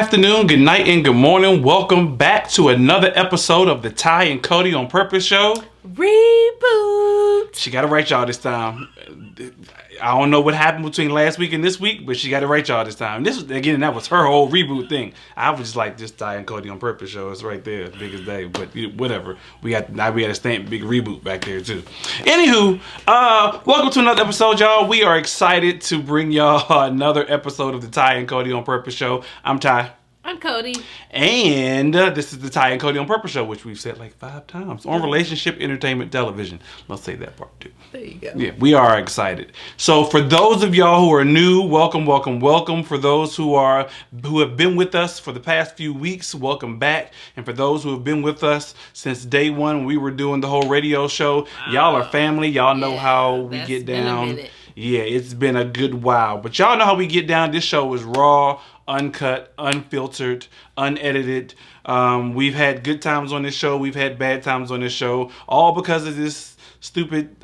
afternoon, good night, and good morning. Welcome back to another episode of the Ty and Cody On Purpose show. Reboot. She got it right, y'all, this time. I don't know what happened between last week and this week, but she got it right, y'all, this time. This was, again, that was her whole reboot thing. I was just like, this Ty and Cody On Purpose show is right there, big as day. But whatever. We got a stamp big reboot back there too. Anywho, welcome to another episode, y'all. We are excited to bring y'all another episode of the Ty and Cody On Purpose show. I'm Ty. I'm Cody. And this is the Ty and Cody On Purpose show, which we've said like 5 times on relationship entertainment television. Let's say that part too. There you go. Yeah, we are excited. So for those of y'all who are new, welcome, welcome, welcome. For those who have been with us for the past few weeks, welcome back. And for those who have been with us since day one, when we were doing the whole radio show, y'all are family. Y'all know how we get down. Yeah, it's been a good while. But y'all know how we get down. This show is raw, uncut, unfiltered, unedited. We've had good times on this show. We've had bad times on this show. All because of this stupid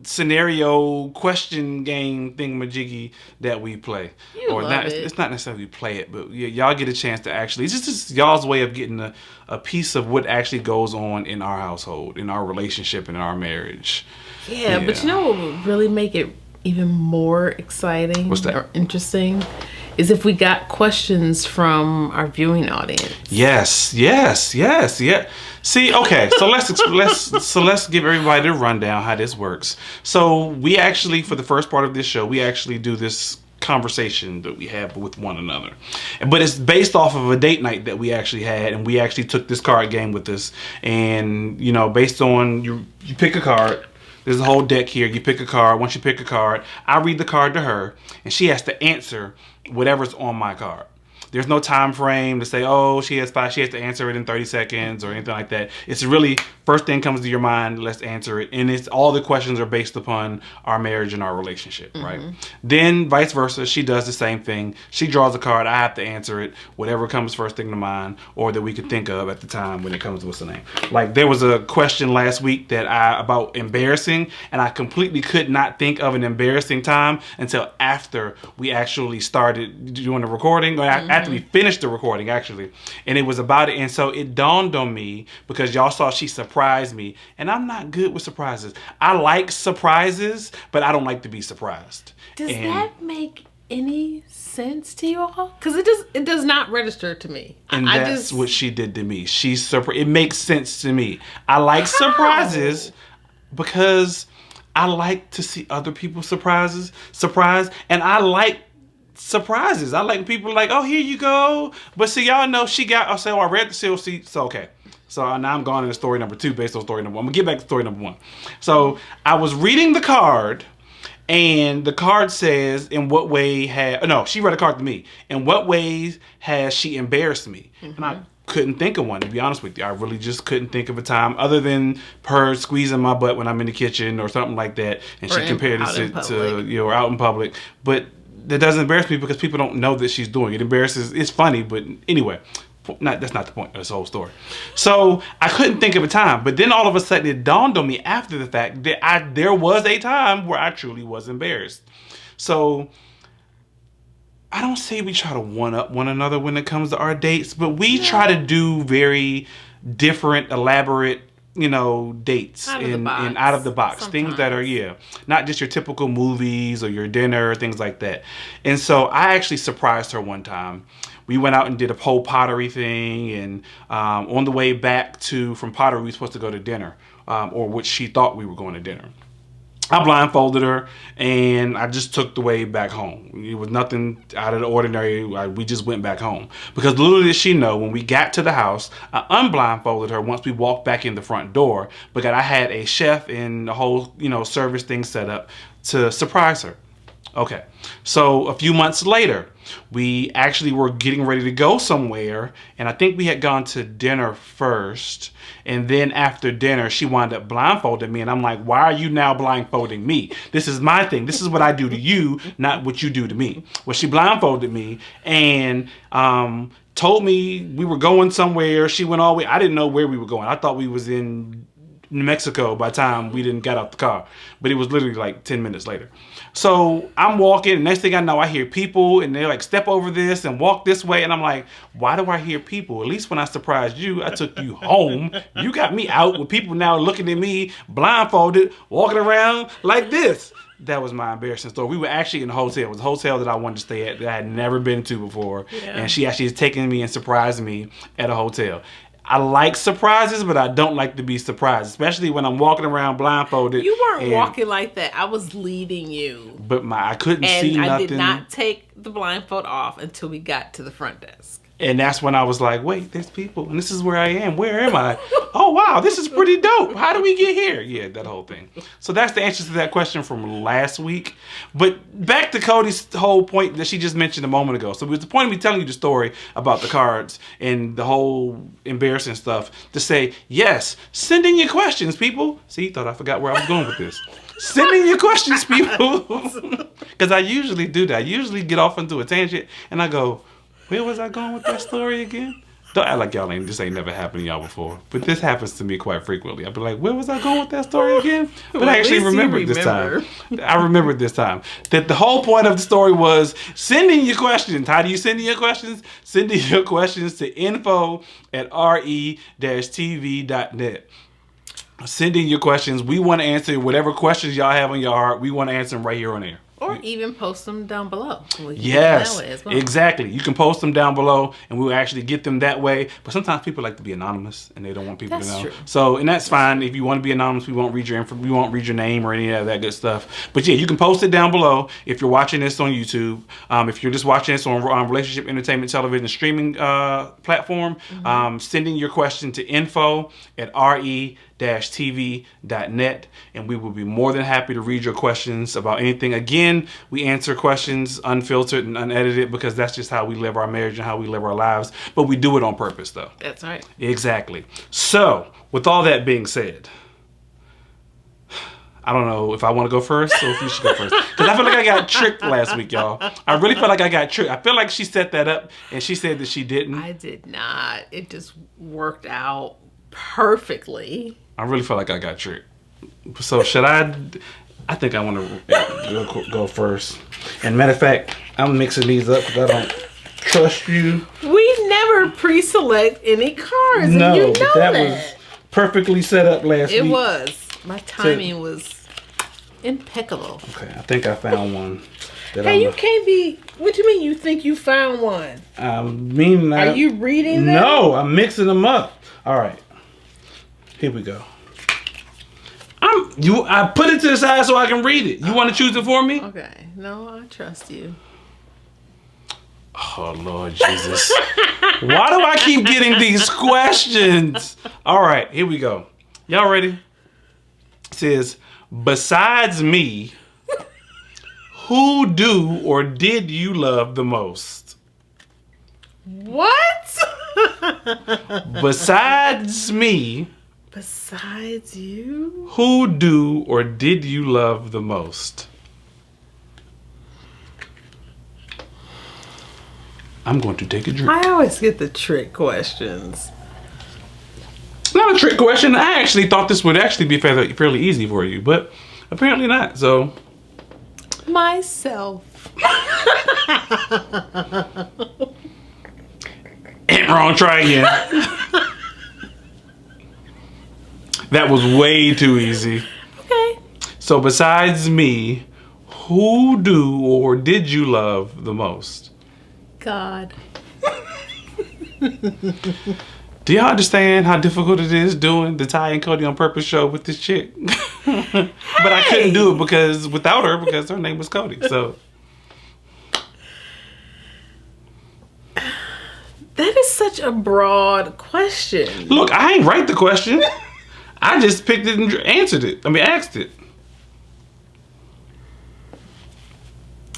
scenario question game thingamajiggy that we play. It's not necessarily we play it, but y'all get a chance to actually, it's just y'all's way of getting a piece of what actually goes on in our household, in our relationship, in our marriage. Yeah, but you know what would really make it even more exciting or interesting is if we got questions from our viewing audience. Yes. See, okay, so let's give everybody the rundown how this works. So we actually, for the first part of this show, we actually do this conversation that we have with one another, but it's based off of a date night that we actually had, and we actually took this card game with us, and based on you pick a card. There's a whole deck here. You pick a card. Once you pick a card, I read the card to her, and she has to answer whatever's on my card. There's no time frame to say, oh, she has to answer it in 30 seconds or anything like that. It's really, first thing comes to your mind, let's answer it. And it's all the questions are based upon our marriage and our relationship, right? Then vice versa, she does the same thing. She draws a card, I have to answer it, whatever comes first thing to mind or that we could think of at the time when it comes to what's the name. Like there was a question last week about embarrassing, and I completely could not think of an embarrassing time until after we actually started doing the recording, or after we finished the recording actually, and it was about it. And so it dawned on me, because y'all saw she surprised me, and I'm not good with surprises. I like surprises, but I don't like to be surprised. Does that make any sense to you all? Because it does not register to me. And that's what she did to me. It makes sense to me. I like surprises because I like to see other people surprised, and I like surprises. I like people like, oh, here you go. But see, y'all know she got, I read the seal sheet. So, okay. So now I'm going into story number 2 based on story number 1. I'm going to get back to story number 1. So I was reading the card, and the card says, in what way she read a card to me. In what ways has she embarrassed me? And I couldn't think of one, to be honest with you. I really just couldn't think of a time other than her squeezing my butt when I'm in the kitchen or something like that. And she compared it to out in public. But that doesn't embarrass me because people don't know that she's doing it. It's funny, but anyway, that's not the point of this whole story. So I couldn't think of a time, but then all of a sudden it dawned on me after the fact that there was a time where I truly was embarrassed. So I don't say we try to one-up one another when it comes to our dates, but we try to do very different, elaborate, dates out of the box sometimes. Things that are not just your typical movies or your dinner, things like that. And so I actually surprised her one time. We went out and did a whole pottery thing, and on the way back from pottery, we were supposed to go to dinner, or which she thought we were going to dinner. I blindfolded her, and I just took the way back home. It was nothing out of the ordinary. We just went back home. Because little did she know, when we got to the house, I unblindfolded her once we walked back in the front door, because I had a chef and the whole, service thing set up to surprise her. Okay, so a few months later, we actually were getting ready to go somewhere, and I think we had gone to dinner first, and then after dinner, she wound up blindfolding me, and I'm like, why are you now blindfolding me? This is my thing. This is what I do to you, not what you do to me. Well, she blindfolded me, and told me we were going somewhere. She went all the way. I didn't know where we were going. I thought we was in New Mexico by the time we didn't get out the car. But it was literally like 10 minutes later. So I'm walking, and next thing I know, I hear people, and they're like, step over this and walk this way. And I'm like, why do I hear people? At least when I surprised you, I took you home. You got me out with people now looking at me blindfolded, walking around like this. That was my embarrassing story. We were actually in a hotel. It was a hotel that I wanted to stay at that I had never been to before. Yeah. And she actually is taking me and surprising me at a hotel. I like surprises, but I don't like to be surprised, especially when I'm walking around blindfolded. You weren't walking like that. I was leading you. But I couldn't see nothing. And I did not take the blindfold off until we got to the front desk. And that's when I was like, wait, there's people, and this is where I am. Where am I? Oh, wow, this is pretty dope. How do we get here? Yeah, that whole thing. So that's the answer to that question from last week. But back to Cody's whole point that she just mentioned a moment ago. So it was the point of me telling you the story about the cards and the whole embarrassing stuff to say, yes, send in your questions, people. See, you thought I forgot where I was going with this. Send in your questions, people. Because I usually do that. I usually get off into a tangent, and I go, where was I going with that story again? Don't act like this ain't never happened to y'all before. But this happens to me quite frequently. I'll be like, where was I going with that story again? But I actually remembered this time. I remembered this time. That the whole point of the story was sending your questions. How do you send in your questions? Send in your questions to info@re-tv.net. Send in your questions. We want to answer whatever questions y'all have on your heart. We want to answer them right here on air. Or even post them down below. Yes, as well. Exactly. You can post them down below, and we'll actually get them that way. But sometimes people like to be anonymous, and they don't want people to know. True. So, and that's fine. If you want to be anonymous, we won't read your name or any of that good stuff. But yeah, you can post it down below if you're watching this on YouTube. If you're just watching this on Relationship Entertainment Television streaming platform, send in your question to info@re-tv.net, and we will be more than happy to read your questions about anything. Again, we answer questions unfiltered and unedited because that's just how we live our marriage and how we live our lives. But we do it on purpose, though. That's right. Exactly. So, with all that being said, I don't know if I want to go first or if you should go first. Because I feel like I got tricked last week, y'all. I really feel like I got tricked. I feel like she set that up and she said that she didn't. I did not. It just worked out perfectly. I really feel like I got tricked. So should I think I want to go first. And matter of fact, I'm mixing these up because I don't trust you. We never pre-select any cards. No, and you know that was perfectly set up last week. It was. My timing was impeccable. Okay, I think I found one. Hey, you can't be. What do you mean? You think you found one? I mean, are you reading them? No, I'm mixing them up. All right, here we go. I put it to the side so I can read it. You want to choose it for me? Okay. No, I trust you. Oh, Lord Jesus. Why do I keep getting these questions? All right, here we go. Y'all ready? It says, besides me, who do or did you love the most? What? Besides me. Besides you? Who do or did you love the most? I'm going to take a drink. I always get the trick questions. Not a trick question. I actually thought this would actually be fairly easy for you, but apparently not. So, myself. Ain't wrong. Try again. That was way too easy. Okay. So besides me, who do or did you love the most? God. Do y'all understand how difficult it is doing the Ty and Cody on Purpose show with this chick? But I couldn't do it because her name was Cody. So that is such a broad question. Look, I ain't write the question. I just picked it and answered it. Asked it.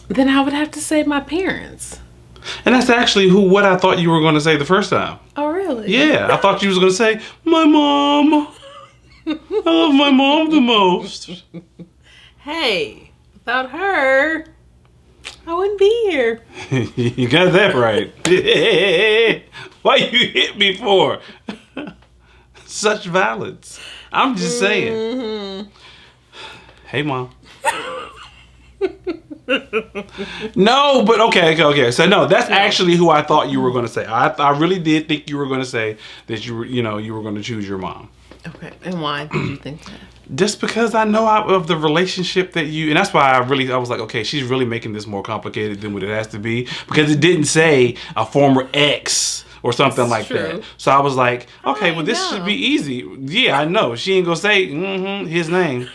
Then I would have to say my parents. And that's actually what I thought you were going to say the first time. Oh, really? Yeah, I thought you was going to say, my mom. I love my mom the most. Hey, without her, I wouldn't be here. You got that right. Why you hit me for? Such violence. I'm just saying. Hey, Mom. No, but okay. So no, that's actually who I thought you were going to say. I really did think you were going to say that you were going to choose your mom. Okay, and why did you think that? Just because I know of the relationship that you, and that's why I was like, okay, she's really making this more complicated than what it has to be, because it didn't say a former ex or something like that. So I was like, okay, well, this should be easy. Yeah, I know. She ain't gonna say his name.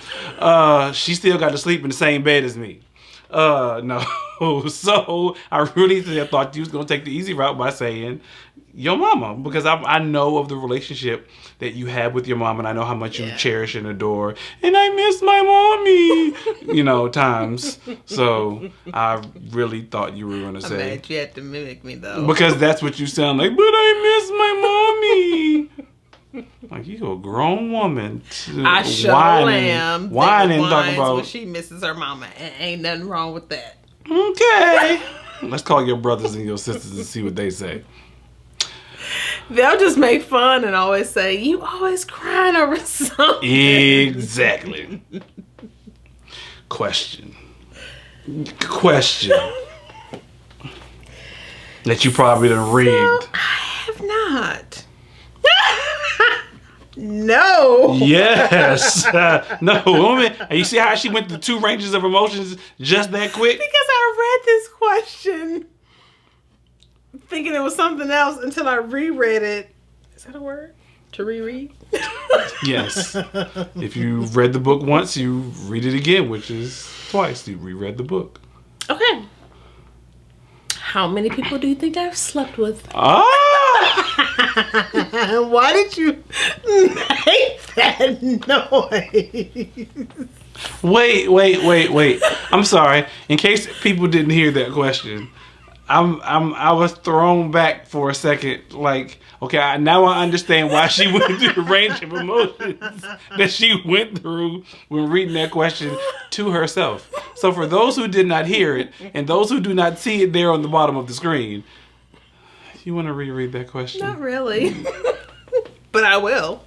She still got to sleep in the same bed as me. No. So I really thought you was gonna take the easy route by saying your mama, because I know of the relationship that you have with your mom, and I know how much you cherish and adore, and I miss my mommy, times. So I really thought you were gonna say. I'm mad you had to mimic me though, because that's what you sound like. But I miss my mommy. Like, you a grown woman. I sure am. Whining, talking about when she misses her mama, and ain't nothing wrong with that. Okay. Let's call your brothers and your sisters and see what they say. They'll just make fun and always say, you always crying over something. Exactly. Question. That you probably done rigged. So, I have not. No. Yes. No. Woman. And you see how she went through 2 ranges of emotions just that quick? Because I read this question thinking it was something else until I reread it. Is that a word? To reread? Yes. If you read the book once, you read it again, which is twice. You reread the book. Okay. How many people do you think I've slept with? Why did you make that noise? Wait. I'm sorry. In case people didn't hear that question, I was thrown back for a second. Like, okay, now I understand why she went through the range of emotions that she went through when reading that question to herself. So for those who did not hear it, and those who do not see it there on the bottom of the screen, you want to reread that question? Not really. But I will.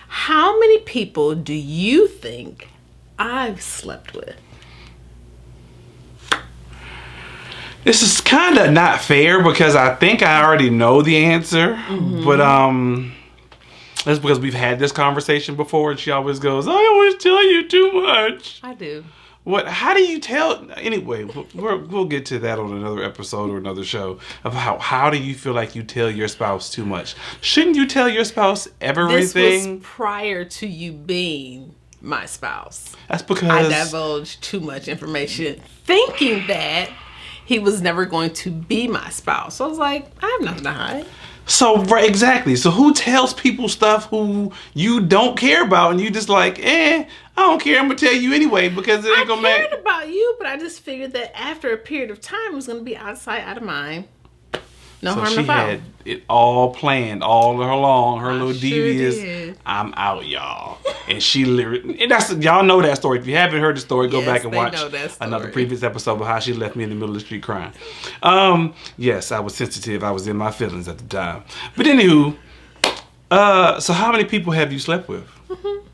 How many people do you think I've slept with? This is kind of not fair because I think I already know the answer. Mm-hmm. But that's because we've had this conversation before, and she always goes, I always tell you too much. I do. What? How do you tell? Anyway, we'll get to that on another episode or another show of how do you feel like you tell your spouse too much? Shouldn't you tell your spouse everything? This was prior to you being my spouse. That's because I divulged too much information, thinking that he was never going to be my spouse. So I was like, I have nothing to hide. So, right, exactly. So who tells people stuff who you don't care about, and you just like, I don't care. I'm going to tell you anyway because it ain't going to matter. I cared about you, but I just figured that after a period of time, it was going to be out of sight, out of mind. No harm, no foul. So she had it all planned all along. Her little devious, I'm out, y'all. And she literally, and that's, y'all know that story. If you haven't heard the story, go back and watch another previous episode of how she left me in the middle of the street crying. Yes, I was sensitive. I was in my feelings at the time. But anywho, so how many people have you slept with? Mm-hmm.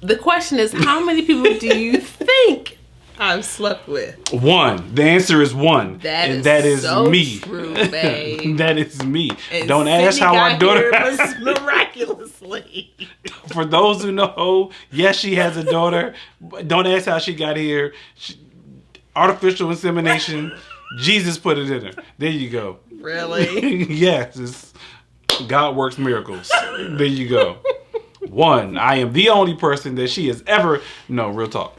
The question is, how many people do you think I've slept with? 1. The answer is 1. That is so me. True, babe. That is me. And don't ask how our daughter was miraculously. For those who know, yes, she has a daughter. Don't ask how she got here. Artificial insemination. Jesus put it in her. There you go. Really? Yes. God works miracles. There you go. 1. I am the only person that she has ever. No, real talk.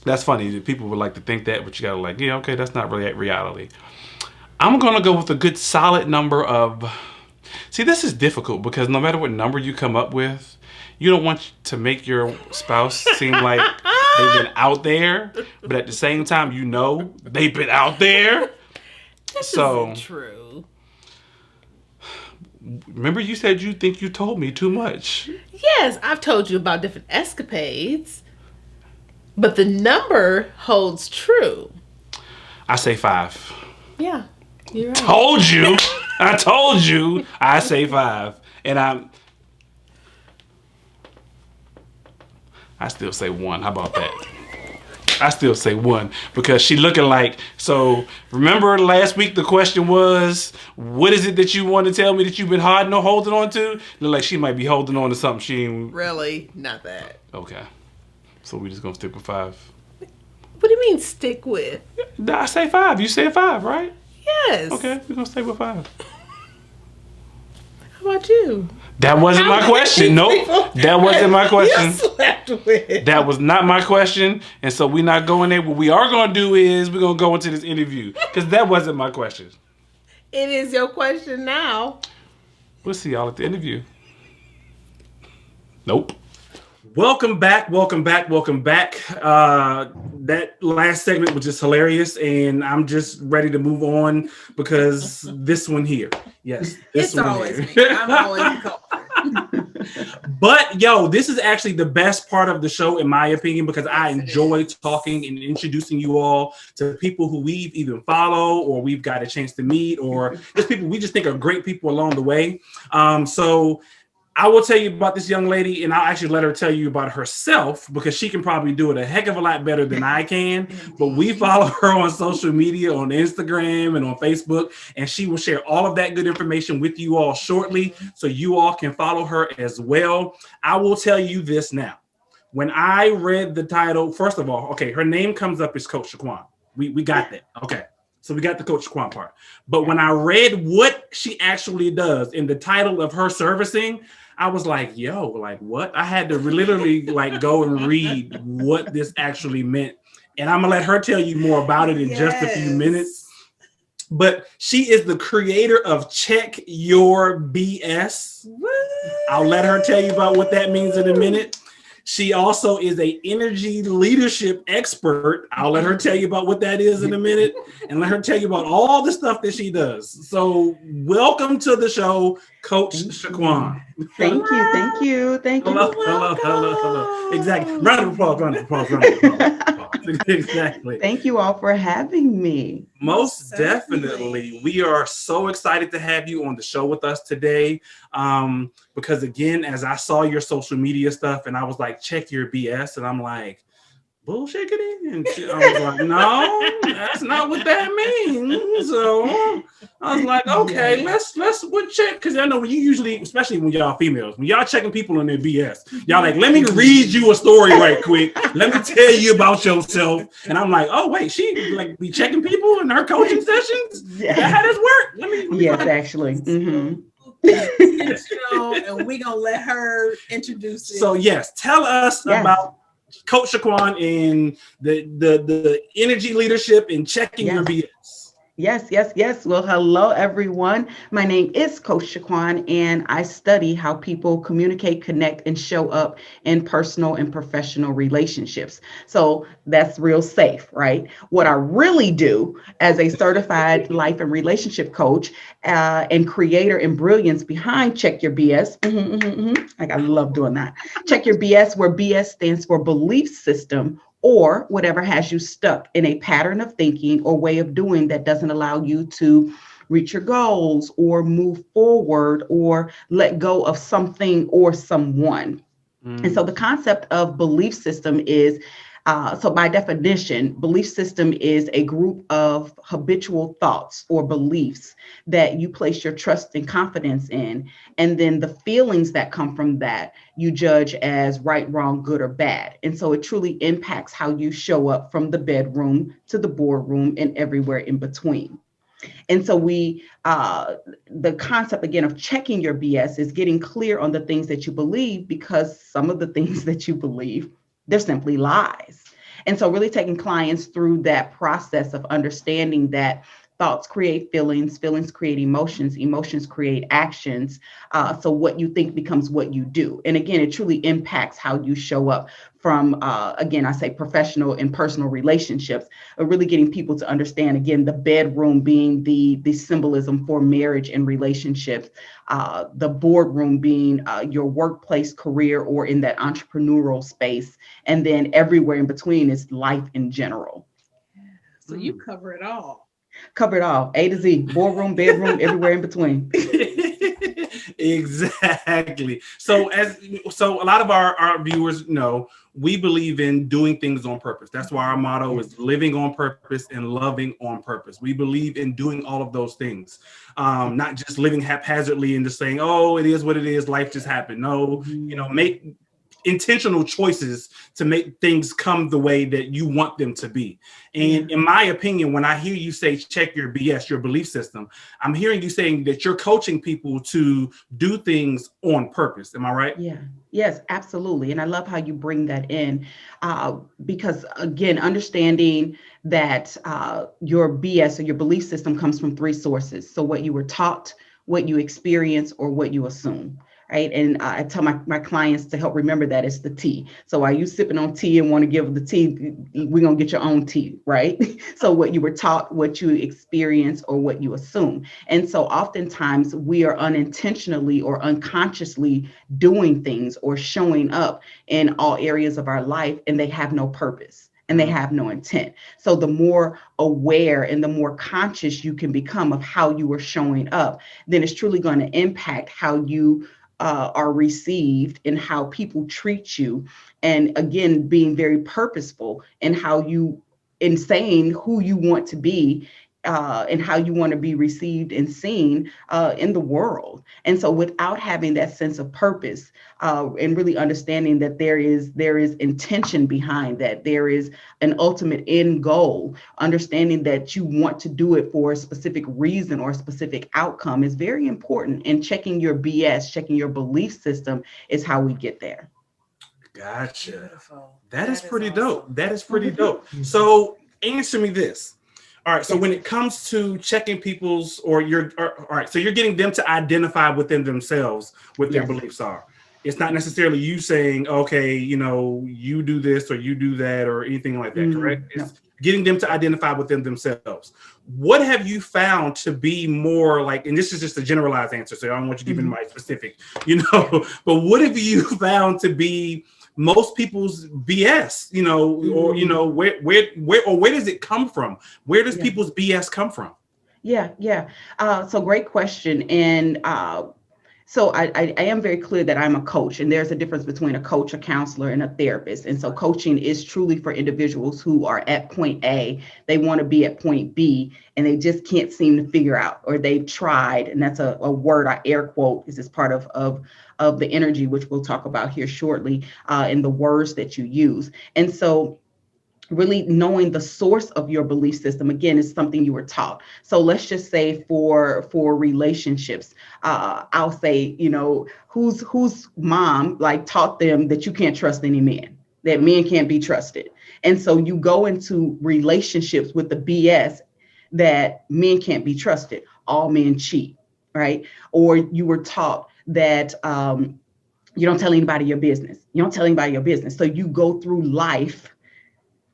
That's funny. People would like to think that, but you gotta like, yeah, okay, that's not really reality. I'm gonna go with a good solid number of. See, this is difficult because no matter what number you come up with, you don't want to make your spouse seem like they've been out there, but at the same time, you know they've been out there. This isn't true. Remember you said you think you told me too much. Yes, I've told you about different escapades. But the number holds true. I say 5. Yeah, you're right. Told you. I told you. I say 5. And I still say 1. How about that? I still say 1 because she looking like, so remember last week the question was, what is it that you want to tell me that you've been holding on to? Look like she might be holding on to something she ain't. Really? Not that. Okay. So we just gonna stick with 5. What do you mean stick with? I say 5. You said 5, right? Yes. Okay, we're gonna stay with 5. How about you? That wasn't my question. Nope. That wasn't my question. You slept with. That was not my question. And so we're not going there. What we are going to do is we're going to go into this interview. Because that wasn't my question. It is your question now. We'll see y'all at the interview. Nope. Welcome back. That last segment was just hilarious. And I'm just ready to move on because this one here. Yes. This it's one always here. Me. I'm always the culprit. But yo, this is actually the best part of the show, in my opinion, because I enjoy talking and introducing you all to people who we've either follow or we've got a chance to meet, or just people we just think are great people along the way. So I will tell you about this young lady, and I'll actually let her tell you about herself because she can probably do it a heck of a lot better than I can. But we follow her on social media, on Instagram and on Facebook, and she will share all of that good information with you all shortly, so you all can follow her as well. I will tell you this now. When I read the title, first of all, okay, her name comes up as Coach Shaquan. We got that. Okay. So we got the Coach Shaquan part. But when I read what she actually does in the title of her servicing, I was like, yo, like what? I had to literally like go and read what this actually meant. And I'm gonna let her tell you more about it in just a few minutes. But she is the creator of Check Your BS. I'll let her tell you about what that means in a minute. She also is an energy leadership expert. I'll let her tell you about what that is in a minute, and let her tell you about all the stuff that she does. So welcome to the show, Coach Shaquan. Thank you. Hello. Exactly. Round of applause. Exactly. Thank you all for having me. Most definitely. We are so excited to have you on the show with us today. Because again, as I saw your social media stuff and I was like, check your BS. And I'm like, bullshitting? And I was like, no, that's not what that means. So I was like, okay, let's check. Because I know when you usually, especially when y'all females, when y'all checking people on their BS, y'all like, let me read you a story right quick. Let me tell you about yourself. And I'm like, oh wait, she like be checking people in her coaching sessions? Yeah. That how this work? Let me yes, actually. Mm-hmm. And we're gonna let her introduce it. So yes, tell us about Coach Shaquan and the energy leadership and checking your BS. Yes. Well, hello, everyone. My name is Coach Shaquan, and I study how people communicate, connect, and show up in personal and professional relationships. So that's real safe, right? What I really do as a certified life and relationship coach and creator and brilliance behind Check Your BS. Like I love doing that. Check Your BS, where BS stands for belief system, or whatever has you stuck in a pattern of thinking or way of doing that doesn't allow you to reach your goals or move forward or let go of something or someone. And so the concept of belief system is, so by definition, belief system is a group of habitual thoughts or beliefs that you place your trust and confidence in. And then the feelings that come from that, you judge as right, wrong, good, or bad. And so it truly impacts how you show up from the bedroom to the boardroom and everywhere in between. And so the concept again of checking your BS is getting clear on the things that you believe, because some of the things that you believe, they're simply lies. And so really taking clients through that process of understanding that thoughts create feelings, feelings create emotions, emotions create actions. So what you think becomes what you do. And again, it truly impacts how you show up from, again, I say professional and personal relationships, really getting people to understand, again, the bedroom being the symbolism for marriage and relationships, the boardroom being your workplace career or in that entrepreneurial space. And then everywhere in between is life in general. So you cover it all. Cover it all, A to Z, boardroom, bedroom, everywhere in between. Exactly. So a lot of our viewers know we believe in doing things on purpose. That's why our motto is living on purpose and loving on purpose. We believe in doing all of those things, not just living haphazardly and just saying, "Oh, it is what it is. Life just happened." No, make intentional choices to make things come the way that you want them to be. And in my opinion, when I hear you say check your BS, your belief system, I'm hearing you saying that you're coaching people to do things on purpose. Am I right? Yeah. Yes, absolutely. And I love how you bring that in because, again, understanding that your BS or your belief system comes from three sources. So what you were taught, what you experience, or what you assume. Right. And I tell my clients to help remember that it's the tea. So are you sipping on tea and want to give the tea? We're going to get your own tea. Right. So what you were taught, what you experience, or what you assume. And so oftentimes we are unintentionally or unconsciously doing things or showing up in all areas of our life, and they have no purpose and they have no intent. So the more aware and the more conscious you can become of how you are showing up, then it's truly going to impact how you are received and how people treat you. And again, being very purposeful in how you, in saying who you want to be and how you want to be received and seen in the world. And so without having that sense of purpose and really understanding that there is intention behind that, there is an ultimate end goal, understanding that you want to do it for a specific reason or a specific outcome is very important. And checking your BS, checking your belief system is how we get there. Gotcha. Beautiful. That is pretty awesome. Dope. That is pretty dope. So answer me this. All right. So when it comes to checking people's all right. So you're getting them to identify within themselves what their beliefs are. It's not necessarily you saying, okay, you do this or you do that or anything like that, correct? It's getting them to identify within themselves. What have you found to be more like, and this is just a generalized answer, so I don't want you giving my specific, but what have you found to be most people's BS, or where does it come from? Where does people's BS come from? Yeah. So great question. And so I am very clear that I'm a coach, and there's a difference between a coach, a counselor, and a therapist. And so coaching is truly for individuals who are at point A, they want to be at point B, and they just can't seem to figure out, or they've tried. And that's a word I air quote, is this part of the energy, which we'll talk about here shortly, in the words that you use. And so really knowing the source of your belief system, again, is something you were taught. So let's just say for relationships, I'll say, whose mom like taught them that you can't trust any men, that men can't be trusted. And so you go into relationships with the BS that men can't be trusted. All men cheat, right? Or you were taught that you don't tell anybody your business. You don't tell anybody your business. So you go through life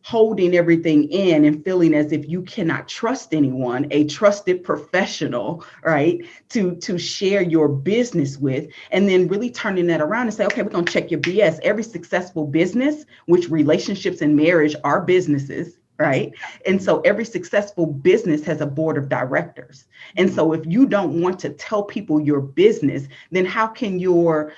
holding everything in and feeling as if you cannot trust anyone, a trusted professional, right, to share your business with, and then really turning that around and say, okay, we're going to check your BS. Every successful business, which relationships and marriage are businesses, right? And so every successful business has a board of directors. And so if you don't want to tell people your business, then how can your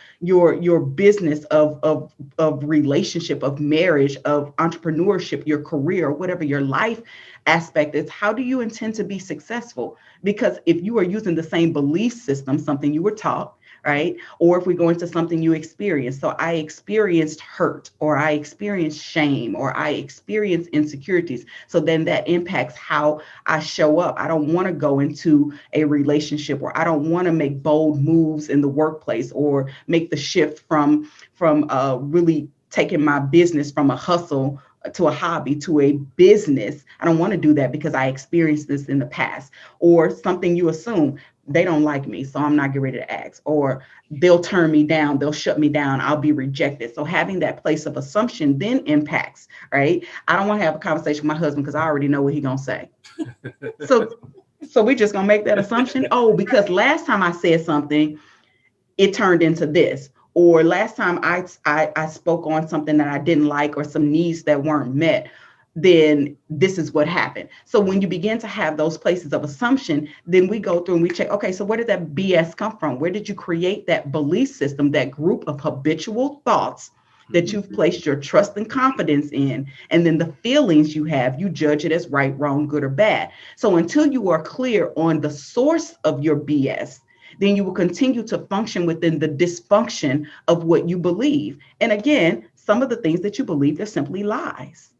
business of relationship, of marriage, of entrepreneurship, your career, whatever your life aspect is, how do you intend to be successful? Because if you are using the same belief system, something you were taught, right? Or if we go into something you experienced. So I experienced hurt, or I experienced shame, or I experienced insecurities. So then that impacts how I show up. I don't want to go into a relationship, or I don't want to make bold moves in the workplace, or make the shift from really taking my business from a hustle to a hobby to a business. I don't want to do that because I experienced this in the past. Or something you assume, they don't like me, so I'm not getting ready to ask, or they'll turn me down, they'll shut me down, I'll be rejected. So having that place of assumption then impacts, right? I don't want to have a conversation with my husband because I already know what he's going to say. So we're just going to make that assumption. Oh, because last time I said something, it turned into this. Or last time I spoke on something that I didn't like, or some needs that weren't met, then this is what happened. So when you begin to have those places of assumption, then we go through and we check, okay, so where did that BS come from? Where did you create that belief system, that group of habitual thoughts that you've placed your trust and confidence in? And then the feelings you have, you judge it as right, wrong, good, or bad. So until you are clear on the source of your BS, then you will continue to function within the dysfunction of what you believe. And again, some of the things that you believe are simply lies.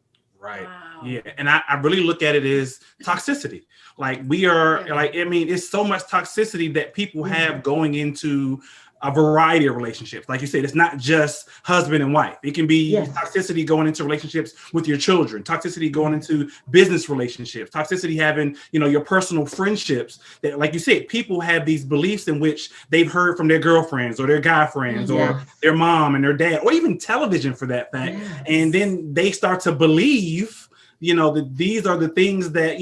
Right. Wow. Yeah. And I really look at it as toxicity. Like we are like, I mean, it's so much toxicity that people have going into a variety of relationships. Like you said, it's not just husband and wife. It can be toxicity going into relationships with your children, toxicity going into business relationships, toxicity having, your personal friendships that, like you said, people have these beliefs in which they've heard from their girlfriends or their guy friends or their mom and their dad, or even television for that fact. And then they start to believe that these are the things that,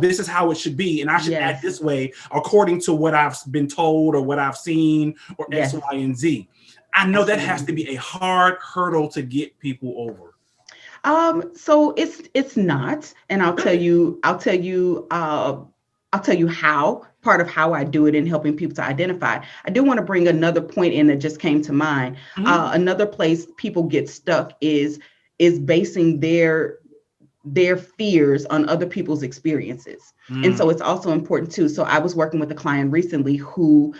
this is how it should be. And I should act this way according to what I've been told or what I've seen or X, Y, and Z. I know that has to be a hard hurdle to get people over. So it's not, and I'll tell you how, part of how I do it in helping people to identify. I do want to bring another point in that just came to mind. Another place people get stuck is basing their fears on other people's experiences. And so it's also important too. So I was working with a client recently who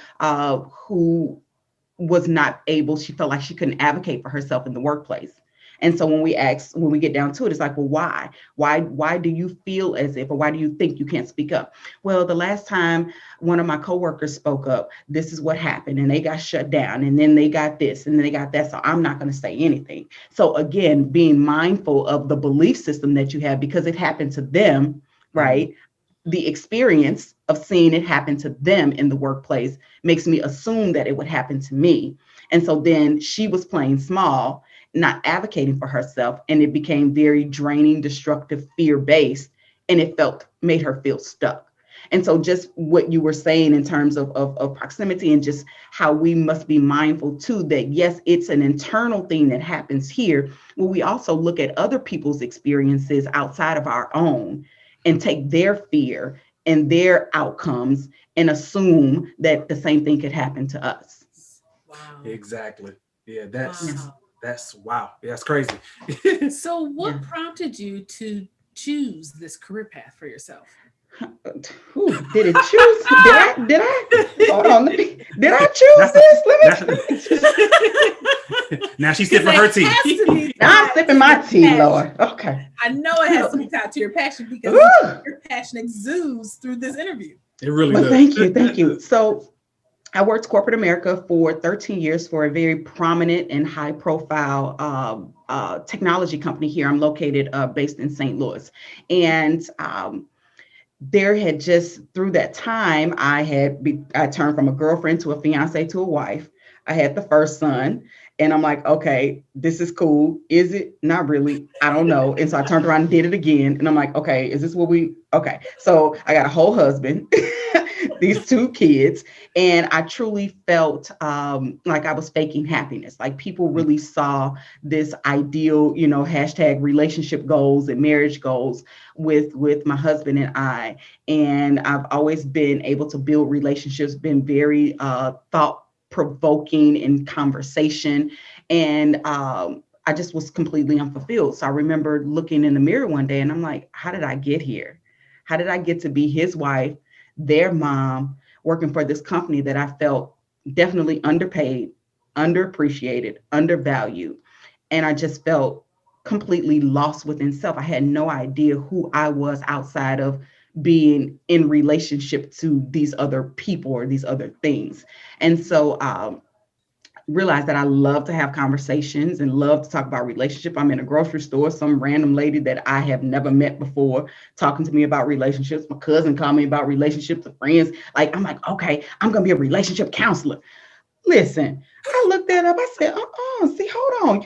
was not able, she felt like she couldn't advocate for herself in the workplace. And so when we get down to it, it's like, well, why do you feel as if, or why do you think you can't speak up? Well, the last time one of my coworkers spoke up, this is what happened, and they got shut down, and then they got this, and then they got that. So I'm not going to say anything. So again, being mindful of the belief system that you have, because it happened to them, right? The experience of seeing it happen to them in the workplace makes me assume that it would happen to me. And so then she was playing small, not advocating for herself, and it became very draining, destructive, fear-based, and it made her feel stuck. And so just what you were saying in terms of proximity, and just how we must be mindful too, that yes, it's an internal thing that happens here, but we also look at other people's experiences outside of our own and take their fear and their outcomes and assume that the same thing could happen to us. Wow. Exactly. Yeah, that's wow. Yeah, that's crazy. So what prompted you to choose this career path for yourself? Did it choose? Did I? Hold on. Did I choose this? Now she's sipping her tea. Now I'm sipping my tea, Lord. Okay. I know it has to be tied to your passion, because your passion exudes through this interview. It really does. Thank you. So I worked corporate America for 13 years for a very prominent and high profile technology company here. I'm located based in St. Louis. And there had just, through that time, I turned from a girlfriend to a fiance to a wife. I had the first son, and I'm like, okay, this is cool. Is it? Not really. I don't know. And so I turned around and did it again. And I'm like, okay, is this what okay. So I got a whole husband, these 2 kids. And I truly felt like I was faking happiness. Like people really saw this ideal, hashtag relationship goals and marriage goals with my husband and I. And I've always been able to build relationships, been very thought-provoking in conversation. And I just was completely unfulfilled. So I remember looking in the mirror one day and I'm like, how did I get here? How did I get to be his wife, their mom, working for this company that I felt definitely underpaid, underappreciated, undervalued. And I just felt completely lost within self. I had no idea who I was outside of being in relationship to these other people or these other things. And so realized that I love to have conversations and love to talk about relationship. I'm in a grocery store, some random lady that I have never met before talking to me about relationships. My cousin called me about relationships with friends. Like, I'm like, okay, I'm going to be a relationship counselor. Listen, I looked that up. I said, see, hold on.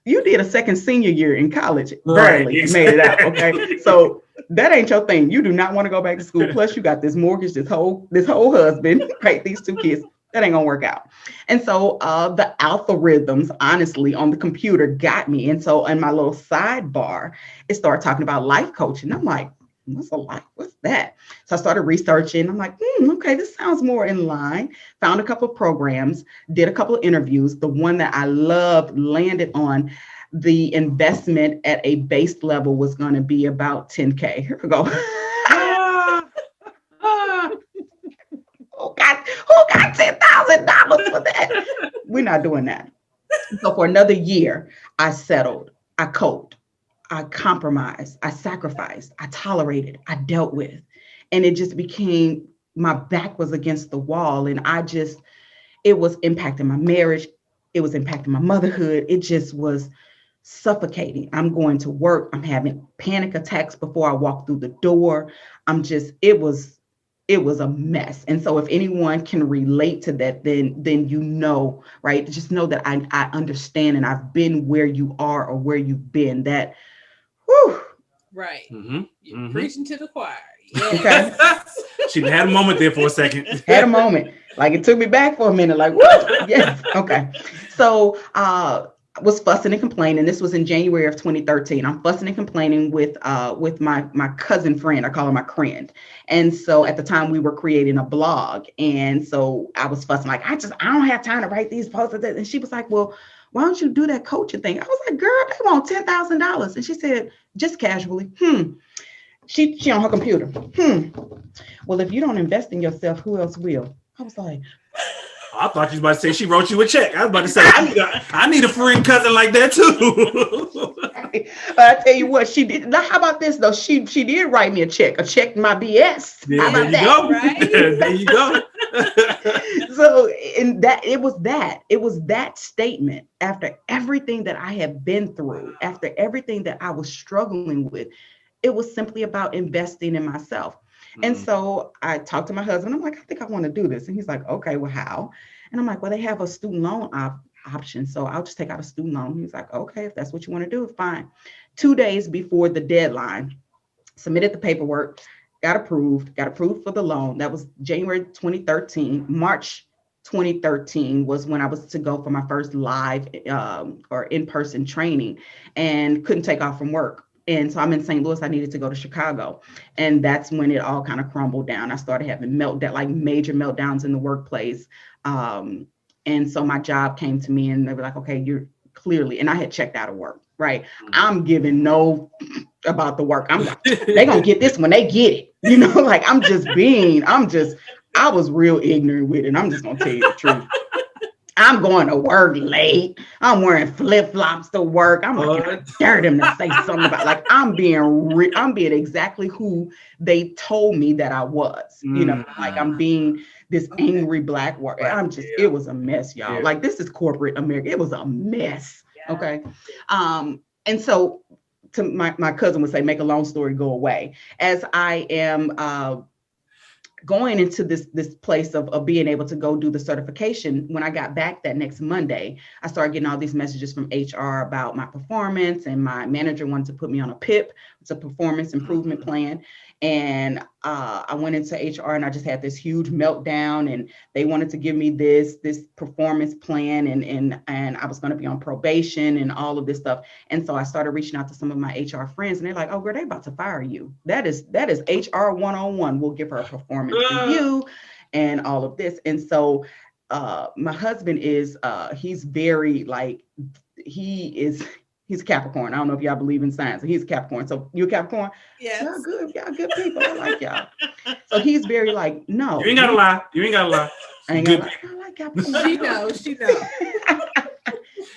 You did a second senior year in college. Barely made it out. Okay. So that ain't your thing. You do not want to go back to school. Plus you got this mortgage, this whole husband, right? These 2 kids. That ain't gonna work out. And so the algorithms, honestly, on the computer got me. And so in my little sidebar, it started talking about life coaching. I'm like, what's a life? What's that? So I started researching. I'm like, okay, this sounds more in line. Found a couple of programs, did a couple of interviews. The one that I loved landed on. The investment at a base level was going to be about 10K. Here we go. Who got $10,000 for that? We're not doing that. So for another year, I settled, I coped, I compromised, I sacrificed, I tolerated, I dealt with. And it just became, my back was against the wall. And it was impacting my marriage. It was impacting my motherhood. It just was suffocating. I'm going to work. I'm having panic attacks before I walk through the door. It was a mess. And so if anyone can relate to that, then you know, right? Just know that I understand, and I've been where you are or where you've been. That, whew. Right. You're preaching to the choir. Yeah. Okay. She had a moment there for a second. Had a moment. Like it took me back for a minute. Like, what? Yes. Okay. So was fussing and complaining. This was in January of 2013. I'm fussing and complaining with my cousin friend. I call her my friend. And so at the time we were creating a blog. And so I was fussing like, I don't have time to write these posts. And she was like, well, why don't you do that coaching thing? I was like, girl, they want $10,000. And she said, just casually, She on her computer. Well, if you don't invest in yourself, who else will? I was like, I thought you was about to say she wrote you a check. I was about to say, I need a friend cousin like that too. But I tell you what, she did. Now, how about this though? She did write me a check my BS. Yeah, how about there you that? go. Right? There you go. So it was that statement after everything that I have been through, after everything that I was struggling with, it was simply about investing in myself. And so I talked to my husband. I'm like, I think I want to do this. And he's like, okay, well, how? And I'm like, well, they have a student loan option. So I'll just take out a student loan. He's like, okay, if that's what you want to do, fine. 2 days before the deadline, submitted the paperwork, got approved for the loan. That was January 2013. March 2013 was when I was to go for my first live or in-person training and couldn't take off from work. And so I'm in St. Louis. I needed to go to Chicago. And that's when it all kind of crumbled down. I started having major meltdowns in the workplace. And so my job came to me and they were like, okay, you're clearly, and I had checked out of work, right? I'm giving no about the work. They're going to get this when they get it. You know, like I was real ignorant with it. I'm just going to tell you the truth. I'm going to work late. I'm wearing flip-flops to work. I'm like, I dare them to say something about, like, I'm being exactly who they told me that I was, you know, like I'm being this angry Black worker. It was a mess, y'all. Yeah. Like, this is corporate America. It was a mess. Yeah. Okay. And so to my cousin would say, make a long story go away. As I am, going into this place of being able to go do the certification, when I got back that next Monday, I started getting all these messages from HR about my performance, and my manager wanted to put me on a PIP. It's a performance improvement plan. And I went into HR and I just had this huge meltdown, and they wanted to give me this performance plan, and I was going to be on probation and all of this stuff. And so I started reaching out to some of my HR friends, and they're like, oh, girl, they're about to fire you. That is HR 101. We'll give her a performance review and all of this. And so my husband is, he's very like, he's a Capricorn. I don't know if y'all believe in science. He's a Capricorn. So you a Capricorn? Yes. Y'all good. Y'all good people. I like y'all. So he's very like, no. You ain't gotta lie. I ain't gonna lie. I like Capricorn. She knows.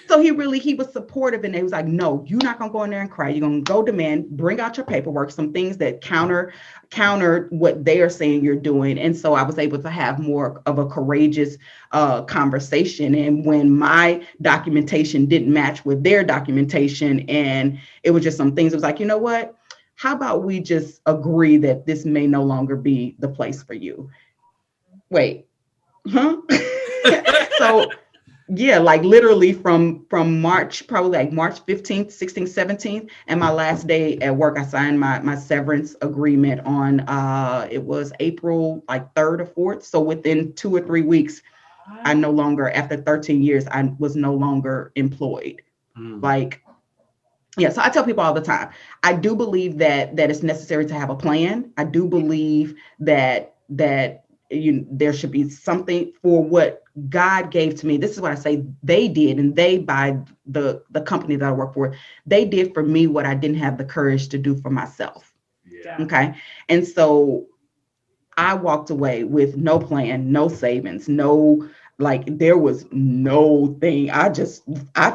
So he was supportive, and he was like, no, you're not gonna go in there and cry. You're gonna go demand, bring out your paperwork, some things that counter what they are saying you're doing. And so I was able to have more of a courageous conversation. And when my documentation didn't match with their documentation, and it was just some things, it was like, you know what? How about we just agree that this may no longer be the place for you? Wait, huh? So yeah, like literally from March, probably like March 15th, 16th, 17th, and my last day at work, I signed my severance agreement on, it was April like 3rd or 4th. So within 2 or 3 weeks, I no longer, after 13 years, I was no longer employed. Like, yeah, so I tell people all the time, I do believe that it's necessary to have a plan. I do believe that there should be something for what God gave to me. This is what I say they did, and they, by the company that I work for, they did for me what I didn't have the courage to do for myself. Yeah. Okay. And so I walked away with no plan, no savings, no, like, there was no thing. I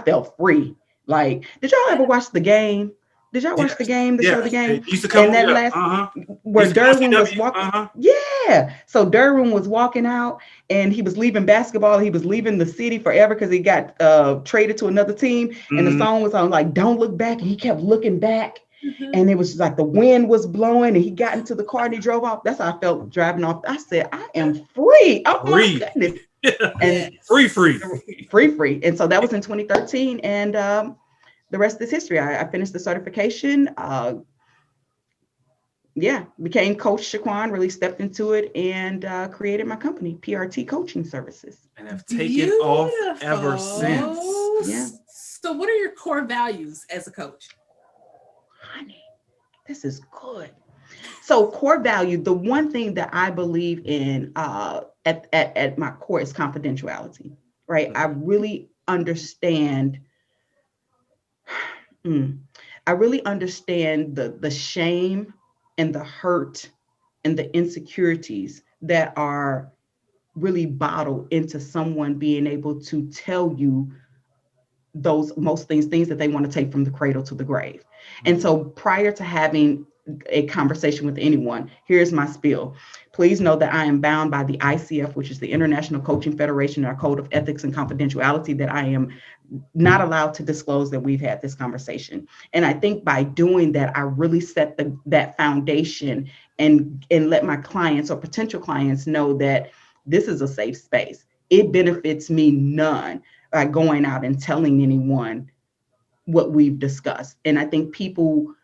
felt free. Like, did y'all ever watch the game? Did y'all watch the game, the show, the game? It used to come and that last, where Derwin was walking. Yeah. So Derwin was walking out and he was leaving basketball. He was leaving the city forever because he got traded to another team. And the song was on, like, don't look back. And he kept looking back. And it was just like the wind was blowing and he got into the car and he drove off. That's how I felt driving off. I said, I am free. Oh my goodness. And free. And so that was in 2013. And the rest is history. I finished the certification. Became Coach Shaquan, really stepped into it and created my company, PRT Coaching Services. And have taken off ever since. Yeah. So what are your core values as a coach? Honey, this is good. So core value, the one thing that I believe in at my core is confidentiality, right? I really understand the shame and the hurt and the insecurities that are really bottled into someone being able to tell you most things that they want to take from the cradle to the grave. And so prior to having a conversation with anyone, here's my spiel. Please know that I am bound by the ICF, which is the International Coaching Federation, our code of ethics and confidentiality, that I am not allowed to disclose that we've had this conversation. And I think by doing that, I really set that foundation and let my clients or potential clients know that this is a safe space. It benefits me none by going out and telling anyone what we've discussed. And I think people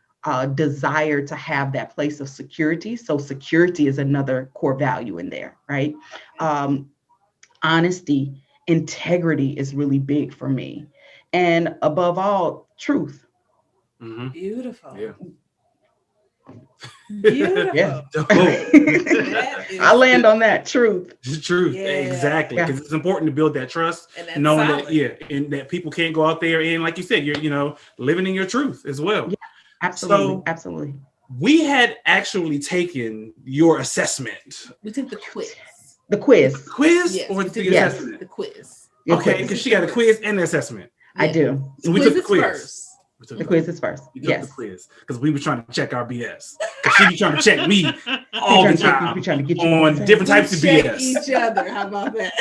desire to have that place of security. So security is another core value in there, right? Honesty, integrity is really big for me. And above all, truth. Mm-hmm. Beautiful. Yeah. Beautiful. Yeah. I land on that, truth. The truth. Yeah. Exactly. Because it's important to build that trust, and knowing solid. And that people can't go out there and, like you said, you're living in your truth as well. Yeah, absolutely. So, absolutely. We had actually taken your assessment. We took the quiz. The quiz. The quiz yes, or the assessment? The quiz. Okay, because she got a quiz and an assessment. I do. So we took the quiz. First. The quiz is first. We took the quiz because we were trying to check our BS. Because she be trying to check me all the time on different types of BS. Each other. How about that?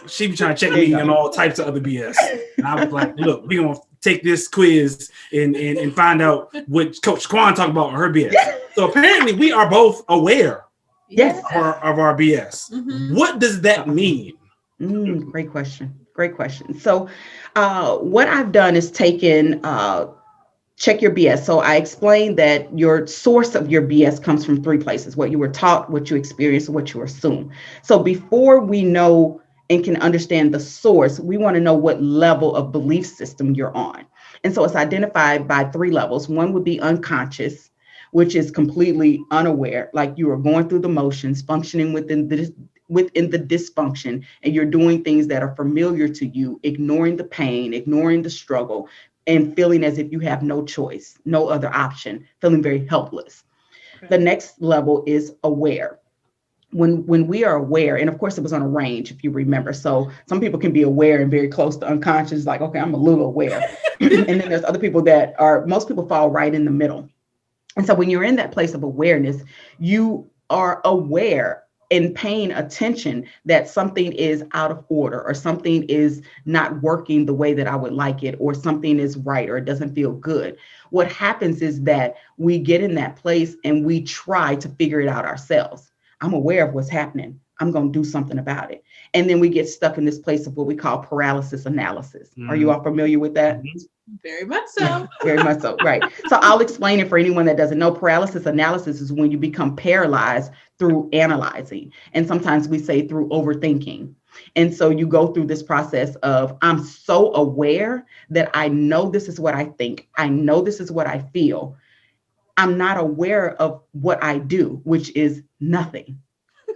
She be trying to check me on all types of other BS. And I was like, look, we're going to take this quiz and find out what Coach Shaquan talked about on her BS. So apparently we are both aware of our BS. Mm-hmm. What does that mean? Great question. So what I've done is taken check your BS. So I explained that your source of your BS comes from three places: what you were taught, what you experienced, and what you assume. So before we know and can understand the source, we want to know what level of belief system you're on. And so it's identified by three levels. One would be unconscious, which is completely unaware, like you are going through the motions, functioning within the dysfunction, and you're doing things that are familiar to you, ignoring the pain, ignoring the struggle, and feeling as if you have no choice, no other option, feeling very helpless. Okay. The next level is aware. When we are aware, and of course it was on a range, if you remember. So some people can be aware and very close to unconscious, like, okay, I'm a little aware. And then there's other people most people fall right in the middle. And so when you're in that place of awareness, you are aware and paying attention that something is out of order, or something is not working the way that I would like it, or something is right, or it doesn't feel good. What happens is that we get in that place and we try to figure it out ourselves. I'm aware of what's happening. I'm going to do something about it. And then we get stuck in this place of what we call paralysis analysis. Are you all familiar with that? Very much so. Very much so. Right. So I'll explain it for anyone that doesn't know. Paralysis analysis is when you become paralyzed through analyzing. And sometimes we say through overthinking. And so you go through this process of, I'm so aware that I know this is what I think. I know this is what I feel. I'm not aware of what I do, which is nothing,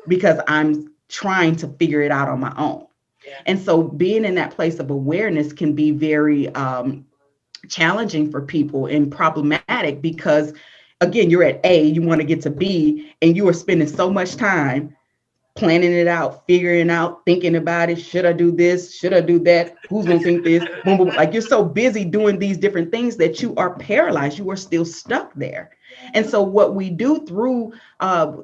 because I'm trying to figure it out on my own. Yeah. And so being in that place of awareness can be very challenging for people and problematic, because again, you're at A, you want to get to B, and you are spending so much time planning it out, figuring out, thinking about it. Should I do this? Should I do that? Who's going to think this? Boom, boom. Like, you're so busy doing these different things that you are paralyzed. You are still stuck there. And so what we do through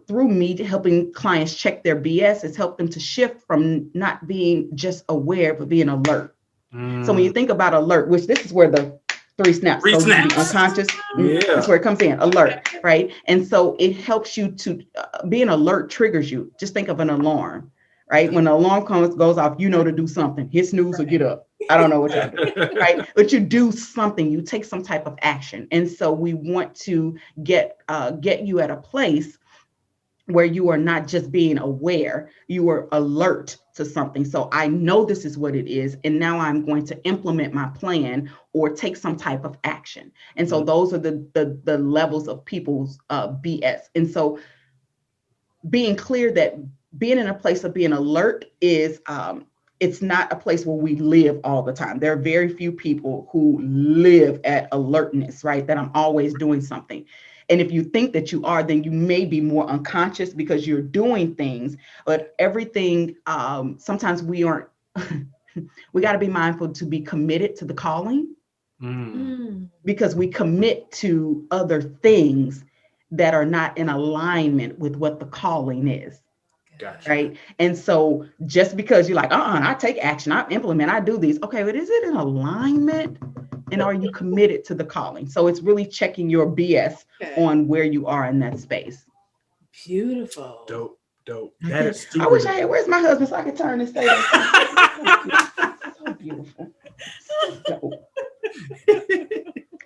me helping clients check their BS is help them to shift from not being just aware, but being alert. So when you think about alert, which this is where the 3 snaps. So you can be unconscious. Yeah. That's where it comes in. Alert, right? And so it helps you to being alert triggers you. Just think of an alarm, right? When the alarm goes off, you know to do something. Hit snooze or get up. I don't know what y'all do, right? But you do something. You take some type of action. And so we want to get you at a place where you are not just being aware, you are alert to something. So I know this is what it is, and now I'm going to implement my plan or take some type of action. And so those are the levels of people's BS. And so being clear that being in a place of being alert is it's not a place where we live all the time. There are very few people who live at alertness, right? That I'm always doing something. And if you think that you are, then you may be more unconscious because you're doing things, but everything, sometimes we aren't, we got to be mindful to be committed to the calling because we commit to other things that are not in alignment with what the calling is. Gotcha. Right. And so just because you're like, I take action, I implement, I do these. Okay, but is it in alignment? And are you committed to the calling? So it's really checking your BS on where you are in that space. Beautiful. Dope. That is super. I wish I had, where's my husband so I could turn and say that. So beautiful. So dope.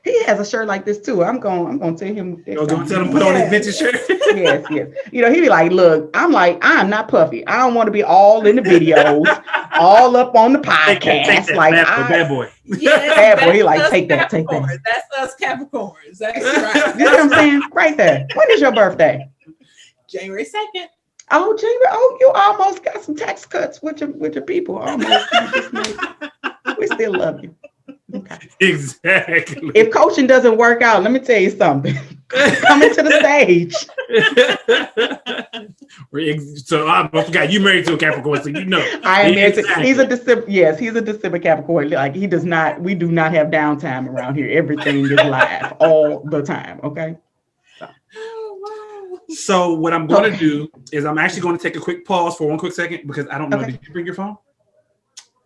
He has a shirt like this too. I'm going to tell him. You're going to tell him put on his vintage shirt? Yes. You know, he'd be like, look, I'm not Puffy. I don't want to be all in the videos, all up on the podcast. Take that, like bad boy. Yes, bad boy. He like, take that. That's us Capricorns. That's right. You know what I'm saying? Right there. When is your birthday? January 2nd. Oh, January. Oh, you almost got some tax cuts with your people. Almost. We still love you. Okay. Exactly. If coaching doesn't work out, let me tell you something. Coming to the stage. So I forgot you married to a Capricorn, so you know. I am married to. He's a December. Yes, he's a December Capricorn. Like he does not. We do not have downtime around here. Everything is live all the time. Okay. So what I'm going to do is I'm actually going to take a quick pause for one quick second because I don't know. Okay. Did you bring your phone?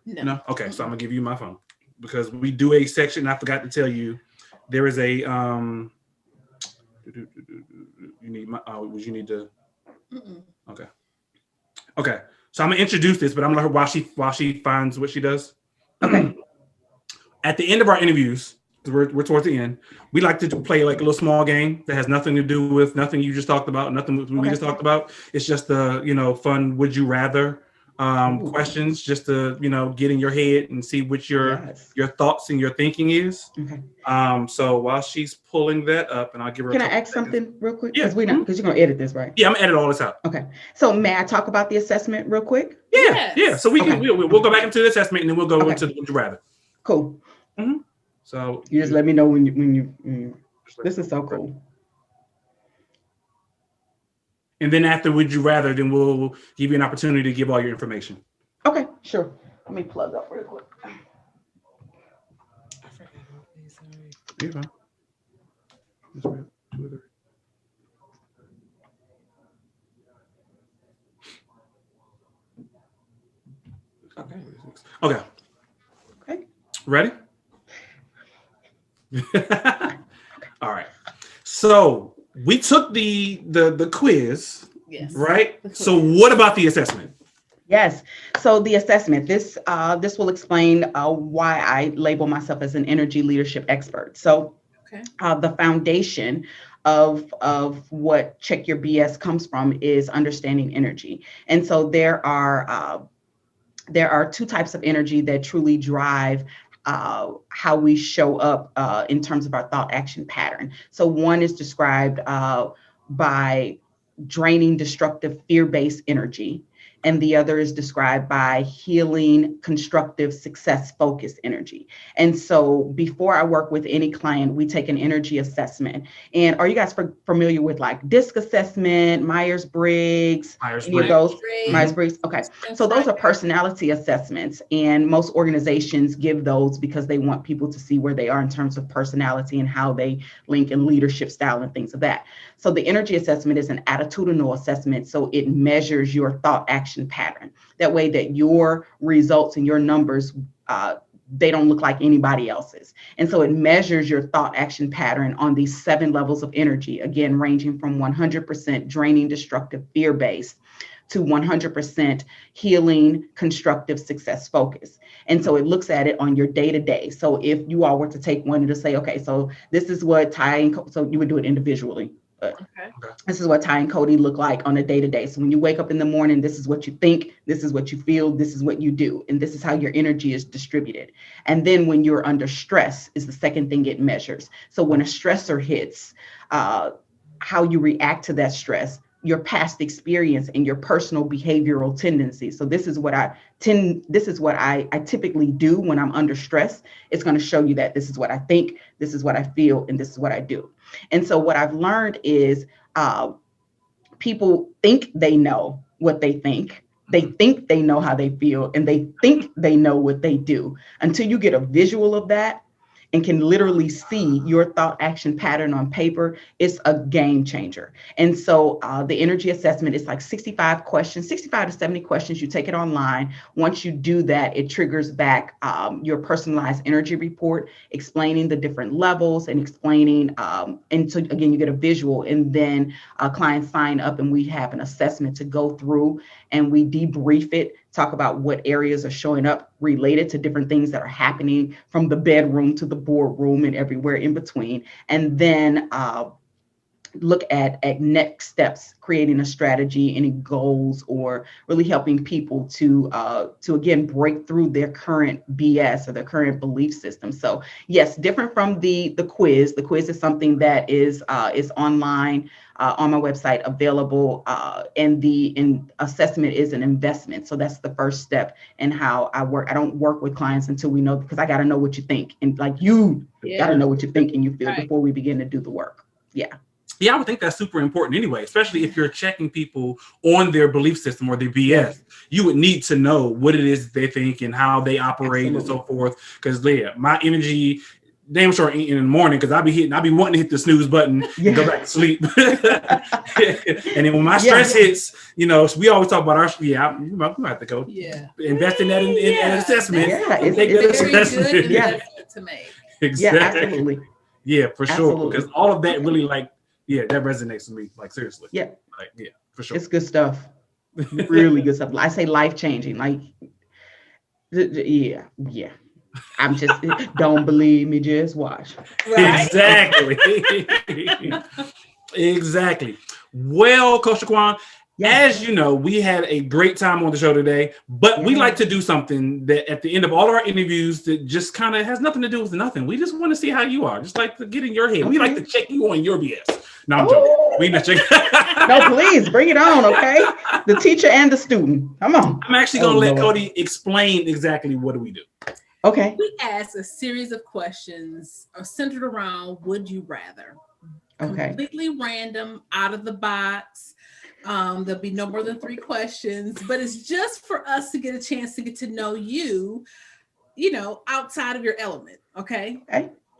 No. Okay, so I'm gonna give you my phone because we do a section. I forgot to tell you, there is a You need my. Would you need to? Okay. So I'm gonna introduce this, but I'm gonna let her while she finds what she does. Okay. At the end of our interviews, we're towards the end. We like to play like a little small game that has nothing to do with nothing you just talked about, nothing we just talked about. It's just the fun. Would you rather? Questions just to get in your head and see what your thoughts and your thinking is. Okay. So while she's pulling that up, and I'll give her. Can I ask something real quick? Yeah. Because you're gonna edit this, right? Yeah, I'm gonna edit all this out. Okay. So may I talk about the assessment real quick? Yeah. So we'll go back into the assessment and then we'll go into the would you rather. Cool. Mm-hmm. So you just let me know when you. This is so cool. And then after would you rather, then we'll give you an opportunity to give all your information. Okay, sure. Let me plug up real quick. I forgot all these. Sorry. You're fine. That's right. 2 or 3. Okay. Ready? All right. So we took the quiz Yes. Right? So what about the assessment? Yes. So the assessment, this will explain why I label myself as an energy leadership expert. So the foundation of what Check Your BS comes from is understanding energy. And so there are two types of energy that truly drive how we show up in terms of our thought action pattern. So one is described by draining, destructive, fear-based energy. And the other is described by healing, constructive, success-focused energy. And so before I work with any client, we take an energy assessment. And are you guys familiar with like DISC assessment, Myers-Briggs, any of those? Myers-Briggs. Okay. So those are personality assessments. And most organizations give those because they want people to see where they are in terms of personality and how they link in leadership style and things of that. So the energy assessment is an attitudinal assessment. So it measures your thought action pattern. That way that your results and your numbers, they don't look like anybody else's. And so it measures your thought action pattern on these 7 levels of energy, again, ranging from 100% draining, destructive, fear-based to 100% healing, constructive, success focus. And so it looks at it on your day-to-day. So if you all were to take one to say, okay, so this is what Ty and so you would do it individually. This is what Ty and Cody look like on a day-to-day. So when you wake up in the morning, this is what you think, this is what you feel, this is what you do, and this is how your energy is distributed. And then when you're under stress is the second thing it measures. So when a stressor hits, how you react to that stress, your past experience, and your personal behavioral tendencies. So this is what I typically do when I'm under stress. It's going to show you that this is what I think, this is what I feel, and this is what I do. And so what I've learned is people think they know what they think. They think they know how they feel, and they think they know what they do until you get a visual of that and can literally see your thought action pattern on paper. It's a game changer. And so the energy assessment is like 65 to 70 questions. You take it online. Once you do that, it triggers back your personalized energy report, explaining the different levels and explaining, and so again, you get a visual, and then clients sign up and we have an assessment to go through and we debrief it, talk about what areas are showing up related to different things that are happening from the bedroom to the boardroom and everywhere in between. And then look at next steps, creating a strategy, any goals, or really helping people to again break through their current BS or their current belief system. So yes, different from the quiz. The quiz is something that is online on my website, available, and the assessment is an investment. So that's the first step in how I work. I don't work with clients until we know, because I got to know what you think, and like you got to know what you think and you feel before we begin to do the work. Yeah, I would think that's super important anyway, especially if you're checking people on their belief system or their BS. Yes. You would need to know what it is they think and how they operate. Absolutely. And so forth. Because my energy, damn sure ain't in the morning, because I be wanting to hit the snooze button and go back to sleep. And then when my stress hits, we always talk about our we have to go invest in that in an assessment. It's very good investment to make. Exactly. Yeah, absolutely. Yeah, for sure. Because all of that really that resonates with me, seriously. Yeah. For sure. It's good stuff. Really good stuff. I say life-changing. Yeah. I'm just, don't believe me, just watch. Right? Exactly. Exactly. Well, Coach Shaquan, as you know, we had a great time on the show today, but we like to do something that at the end of all of our interviews that just kind of has nothing to do with nothing. We just want to see how you are, just like to get in your head. Okay. We like to check you on your BS. No, I'm joking. We not checking. No, please bring it on, okay? The teacher and the student. Come on. I'm actually going to let Cody explain exactly what do we do. Okay. We ask a series of questions centered around would you rather. Okay. Completely random, out of the box. There'll be no more than 3 questions, but it's just for us to get a chance to get to know you, outside of your element. Okay.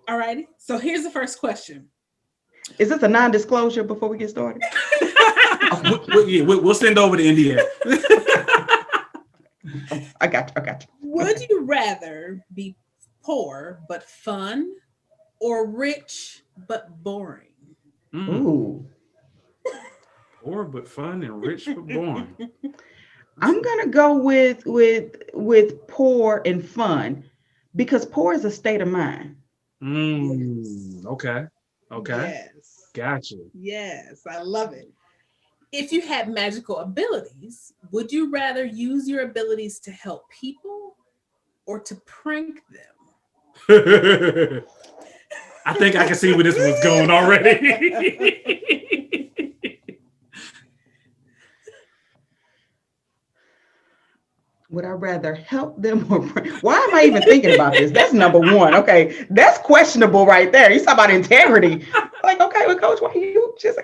All righty. So here's the first question. Is this a non-disclosure before we get started? We'll send over the NDA. I got you. Would you rather be poor but fun, or rich but boring? Ooh. Poor but fun and rich but boring. I'm gonna go with poor and fun, because poor is a state of mind. Okay. Yes. Gotcha. Yes, I love it. If you had magical abilities, would you rather use your abilities to help people or to prank them? I think I can see where this was going already. Would I rather help them or why am I even thinking about this? That's number one. Okay, that's questionable right there. You talk about integrity. Like, okay, well, Coach, why you just?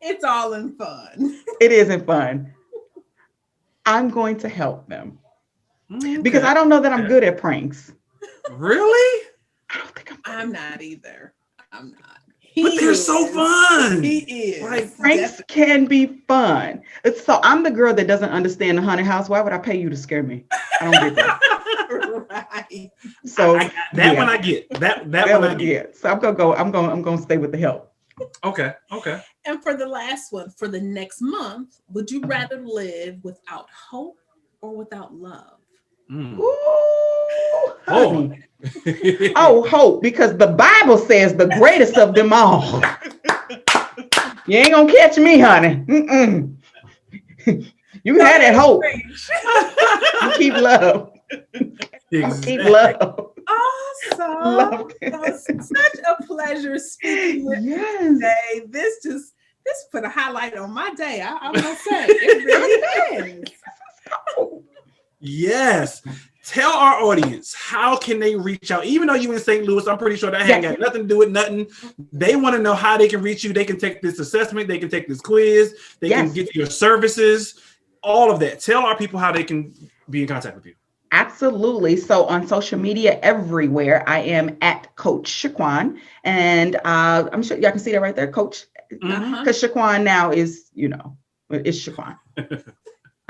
It's all in fun. It isn't fun. I'm going to help them because I don't know that I'm good at pranks. Really? I don't think I'm not either. I'm not. But they're so fun. He is. Like, pranks can be fun. So I'm the girl that doesn't understand the haunted house. Why would I pay you to scare me? I don't get that. Right. So that one I get. That one I get. So I'm gonna stay with the help. Okay. And for the last one, for the next month, would you rather live without hope or without love? Ooh, honey. Oh, hope, because the Bible says the greatest of them all. You ain't gonna catch me, honey. You had that hope. You keep love. Exactly. Keep love. Awesome. Such a pleasure speaking with you today. This put a highlight on my day. I'm gonna say it really is. Yes. Tell our audience, how can they reach out? Even though you in St. Louis, I'm pretty sure that ain't got nothing to do with nothing. They want to know how they can reach you. They can take this assessment. They can take this quiz. They can get your services, all of that. Tell our people how they can be in contact with you. Absolutely. So on social media everywhere, I am at Coach Shaquan. And I'm sure y'all can see that right there, Coach. Because Shaquan now is, it's Shaquan.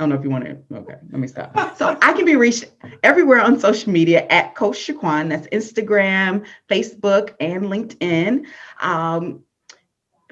I don't know if you want to. Okay, let me stop. So I can be reached everywhere on social media at Coach Shaquan. That's Instagram, Facebook, and LinkedIn.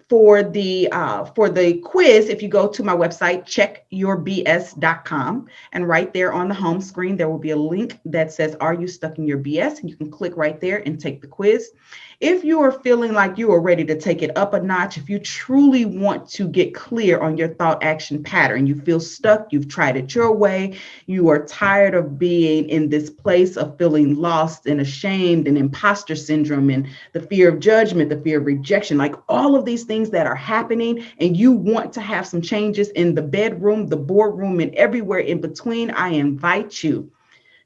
For the quiz, if you go to my website, checkyourbs.com, and right there on the home screen, there will be a link that says, "Are you stuck in your BS?" And you can click right there and take the quiz. If you are feeling like you are ready to take it up a notch, if you truly want to get clear on your thought action pattern, you feel stuck, you've tried it your way, you are tired of being in this place of feeling lost and ashamed and imposter syndrome and the fear of judgment, the fear of rejection, like all of these things that are happening, and you want to have some changes in the bedroom, the boardroom, and everywhere in between, I invite you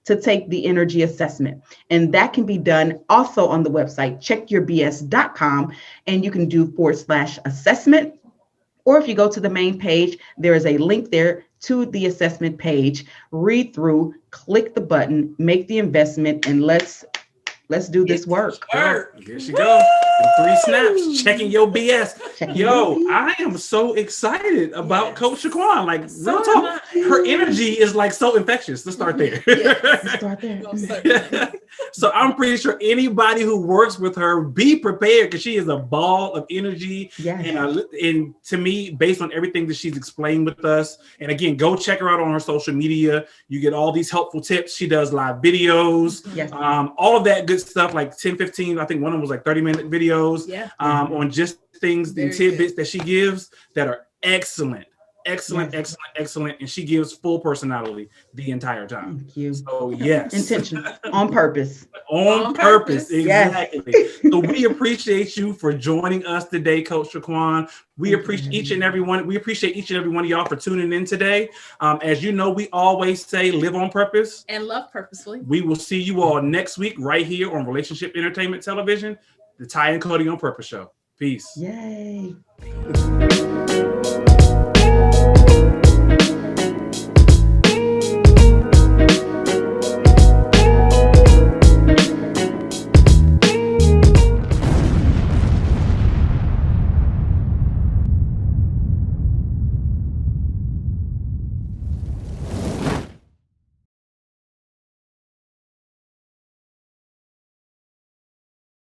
to take the energy assessment. And that can be done also on the website, checkyyourbs.com, and you can do /assessment. Or if you go to the main page, there is a link there to the assessment page. Read through, click the button, make the investment, and let's do this work. There she goes. 3 snaps, checking your BS. I am so excited about Coach Shaquan. Like, real talk, her energy is like so infectious. Let's start there. Let's start there. So I'm pretty sure anybody who works with her, be prepared, because she is a ball of energy. And to me, based on everything that she's explained with us, and again, go check her out on her social media. You get all these helpful tips. She does live videos, all of that good stuff, like 10, 15, I think one of them was like 30-minute videos on just things and tidbits that she gives that are excellent. Excellent. And she gives full personality the entire time. Thank you. So yes. Intention. On purpose. On purpose. Exactly. So we appreciate you for joining us today, Coach Shaquan. We appreciate each and every one. We appreciate each and every one of y'all for tuning in today. As you know, we always say live on purpose and love purposefully. We will see you all next week right here on Relationship Entertainment Television, the Ty Cody On Purpose show. Peace. Yay.